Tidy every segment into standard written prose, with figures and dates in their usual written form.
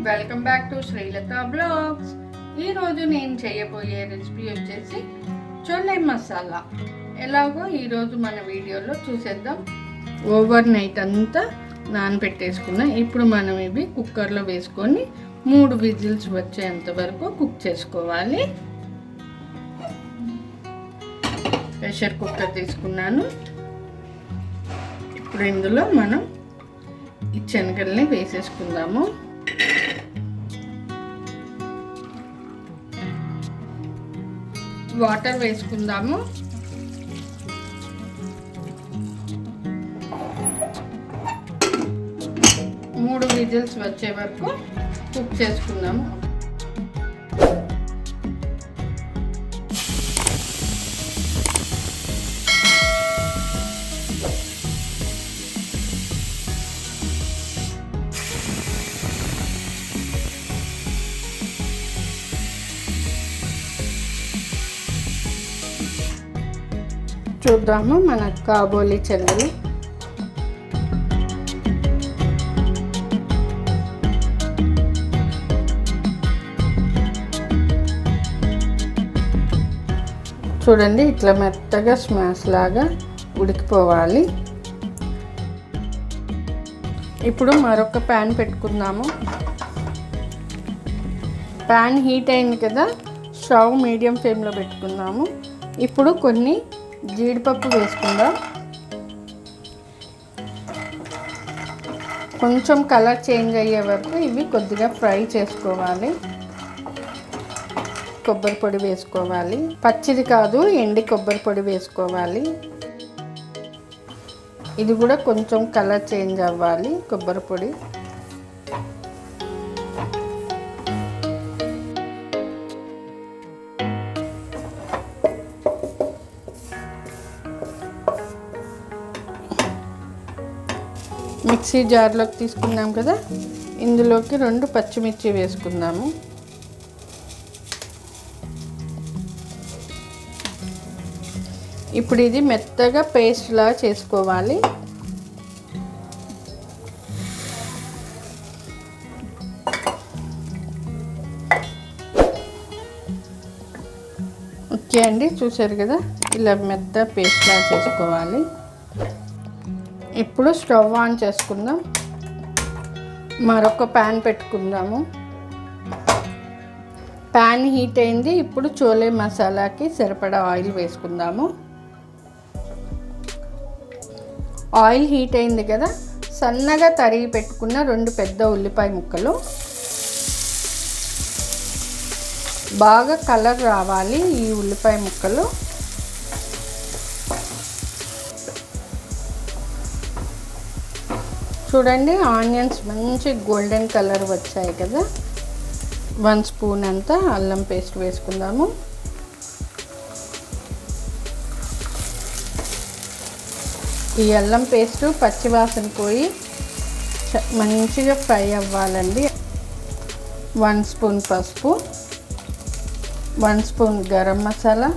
Welcome back to శ్రీలథావ్లాగ్స్. ఈరోజు నేను చేయబోయే రెసిపీ వచ్చేసి చోలే మసాలా. ఎలాగో ఈరోజు మన వీడియోలో చూసేద్దాం. ఓవర్ నైట్ అంతా నానబెట్టేసుకున్నా. ఇప్పుడు మనం ఇవి కుక్కర్లో వేసుకొని 3 విజిల్స్ వచ్చేంత వరకు కుక్ చేసుకోవాలి. ప్రెషర్ కుక్కర్ తీసుకున్నాను. ఇప్పుడు ఇందులో మనం ఈ శనగల్ని వేసేసుకుందాము. వాటర్ వేసుకుందాము. మూడు విజిల్స్ వచ్చే వరకు కుక్ చేసుకుందాము. చూద్దాము మన కాబోలి శనగలు. చూడండి, ఇట్లా మెత్తగా స్మాష్ లాగా ఉడికిపోవాలి. ఇప్పుడు మరొక ప్యాన్ పెట్టుకుందాము. ప్యాన్ హీట్ అయింది కదా, స్టవ్ మీడియం ఫ్లేమ్లో పెట్టుకుందాము. ఇప్పుడు కొన్ని జీడిపప్పు వేసుకుందాం. కొంచెం కలర్ చేంజ్ అయ్యే వరకు ఇవి కొద్దిగా ఫ్రై చేసుకోవాలి. కొబ్బరి పొడి వేసుకోవాలి. పచ్చిది కాదు, ఎండి కొబ్బరి పొడి వేసుకోవాలి. ఇది కూడా కొంచెం కలర్ చేంజ్ అవ్వాలి. కొబ్బరి పొడి మిక్సీ జార్లోకి తీసుకున్నాం కదా, ఇందులోకి 2 పచ్చిమిర్చి వేసుకుందాము. ఇప్పుడు ఇది మెత్తగా పేస్ట్లా చేసుకోవాలి. ఓకే అండి, చూసారు కదా, ఇలా మెత్త పేస్ట్లా చేసుకోవాలి. ఇప్పుడు స్టవ్ ఆన్ చేసుకుందాం. మరొక ప్యాన్ పెట్టుకుందాము. ప్యాన్ హీట్ అయింది. ఇప్పుడు చోలే మసాలాకి సరిపడా ఆయిల్ వేసుకుందాము. ఆయిల్ హీట్ అయింది కదా, సన్నగా తరిగి పెట్టుకున్న 2 పెద్ద ఉల్లిపాయ ముక్కలు. బాగా కలర్ రావాలి ఈ ఉల్లిపాయ ముక్కలు. చూడండి, ఆనియన్స్ మంచి గోల్డెన్ కలర్ వచ్చాయి కదా. 1 స్పూన్ అంతా అల్లం పేస్ట్ వేసుకుందాము. ఈ అల్లం పేస్ట్ పచ్చివాసన పోయి మంచిగా ఫ్రై అవ్వాలండి. 1 స్పూన్ పసుపు, 1 స్పూన్ గరం మసాలా,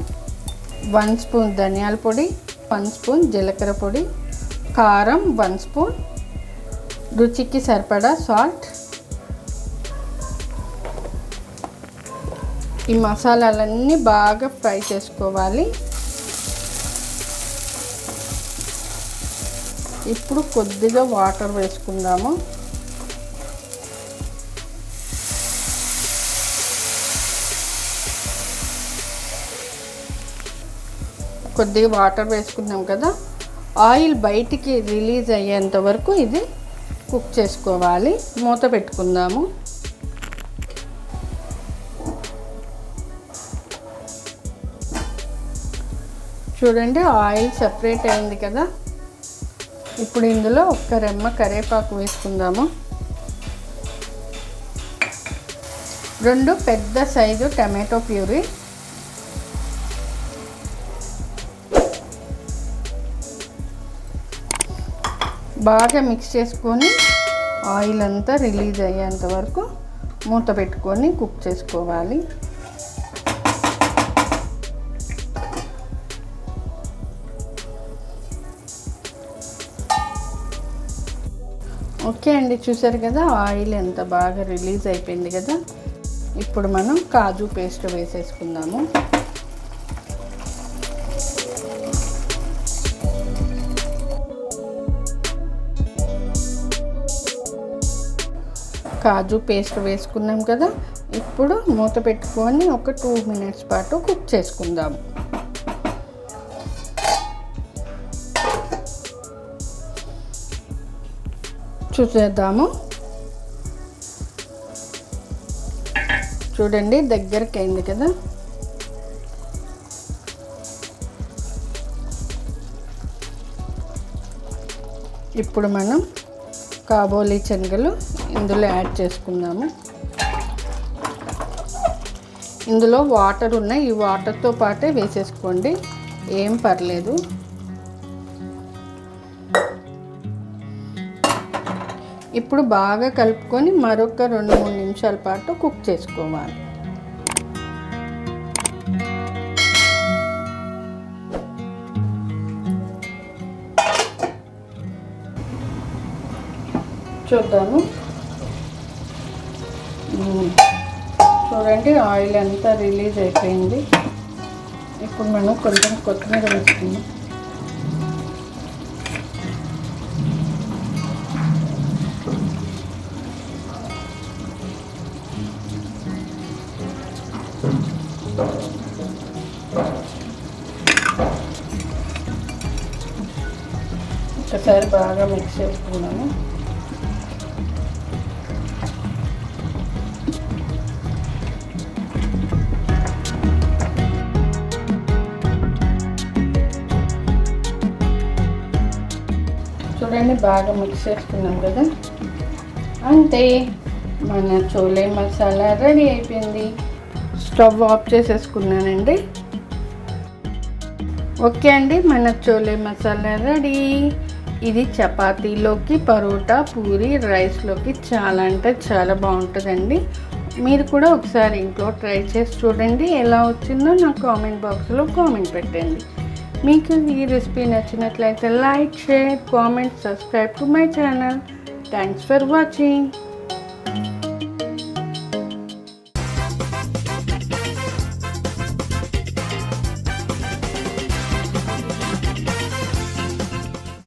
1 స్పూన్ ధనియాల పొడి, 1 స్పూన్ జీలకర్ర పొడి, కారం 1 స్పూన్, రుచికి సరిపడా సాల్ట్. ఈ మసాలాలన్నీ బాగా ఫ్రై చేసుకోవాలి. ఇప్పుడు కొద్దిగా వాటర్ వేసుకుందాము. కొద్దిగా వాటర్ వేసుకున్నాం కదా, ఆయిల్ బయటికి రిలీజ్ అయ్యేంత వరకు ఇది కుక్ చేసుకోవాలి. మూత పెట్టుకుందాము. చూడండి, ఆయిల్ సెపరేట్ అయింది కదా. ఇప్పుడు ఇందులో 1 రెమ్మ కరివేపాకు వేసుకుందాము. 2 పెద్ద సైజు టమాటో ప్యూరీ, బాగా మిక్స్ చేసుకొని ఆయిల్ అంతా రిలీజ్ అయ్యేంత వరకు మూత పెట్టుకొని కుక్ చేసుకోవాలి. ఓకే అండి, చూసారు కదా ఆయిల్ ఎంత బాగా రిలీజ్ అయిపోయింది కదా. ఇప్పుడు మనం కాజు పేస్ట్ వేసేసుకుందాము. కాజు పేస్ట్ వేసుకున్నాం కదా. ఇప్పుడు మూత పెట్టుకొని ఒక 2 మినిట్స్ పాటు కుక్ చేసుకుందాం. చూసేద్దాము. చూడండి దగ్గరికి అయింది కదా. ఇప్పుడు మనం కాబోలి శనగలు ఇందులో యాడ్ చేసుకుందాము. ఇందులో వాటర్ ఉన్నాయి, ఈ వాటర్తో పాటే వేసేసుకోండి, ఏం పర్లేదు. ఇప్పుడు బాగా కలుపుకొని మరొక 2-3 నిమిషాల పాటు కుక్ చేసుకోవాలి. చూద్దాము. చూడండి ఆయిల్ అంతా రిలీజ్ అయిపోయింది. ఇప్పుడు మనం కొంచెం కొత్తిమీర వేసుకుందాం. ఒకసారి బాగా మిక్స్ చేసుకున్నాము. చూడండి బాగా మిక్స్ చేసుకున్నాం కదా. అంతే, మన చోలే మసాలా రెడీ అయిపోయింది. స్టవ్ ఆఫ్ చేసేసుకున్నానండి. ఓకే అండి, మన చోలే మసాలా రెడీ. ఇది చపాతీలోకి, పరోటా, పూరి, రైస్లోకి చాలా అంటే చాలా బాగుంటుందండి. మీరు కూడా ఒకసారి ఇంట్లో ట్రై చేసి చూడండి, ఎలా వచ్చిందో నాకు కామెంట్ బాక్స్లో కామెంట్ పెట్టండి. మీకు ఈ రెసిపీ నచ్చినట్లయితే like, share, comment, subscribe to my channel. Thanks for watching.